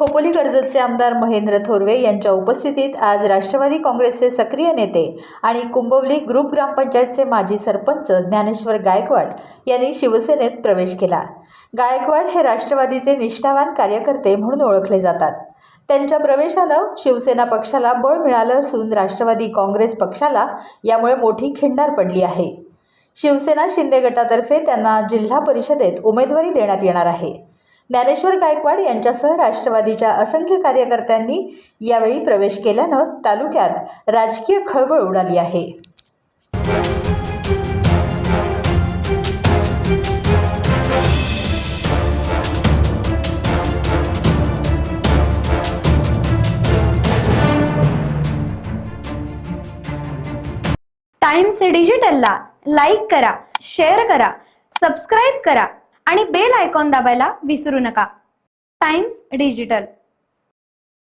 खोपोली कर्जतचे आमदार महेंद्र थोरवे यांच्या उपस्थितीत आज राष्ट्रवादी काँग्रेसचे सक्रिय नेते आणि कुंभवली ग्रुप ग्रामपंचायतचे माजी सरपंच ज्ञानेश्वर गायकवाड यांनी शिवसेनेत प्रवेश केला। गायकवाड हे राष्ट्रवादीचे निष्ठावान कार्यकर्ते म्हणून ओळखले जातात। त्यांच्या प्रवेशानं शिवसेना पक्षाला बळ मिळालं असून राष्ट्रवादी काँग्रेस पक्षाला यामुळे मोठी खिंडार पडली आहे। शिवसेना शिंदे गटातर्फे त्यांना जिल्हा परिषदेत उमेदवारी देण्यात येणार आहे। ज्ञानेश्वर गायकवाड यांच्यासह राष्ट्रवादीच्या असंख्य कार्यकर्त्यांनी यावेळी प्रवेश केल्यानं तालुक्यात राजकीय खळबळ उडाली आहे। टाइम्स डिजिटलला लाईक करा, शेअर करा, सबस्क्राईब करा आणि बेल आयकॉन दाबायला विसरू नका। Times digital.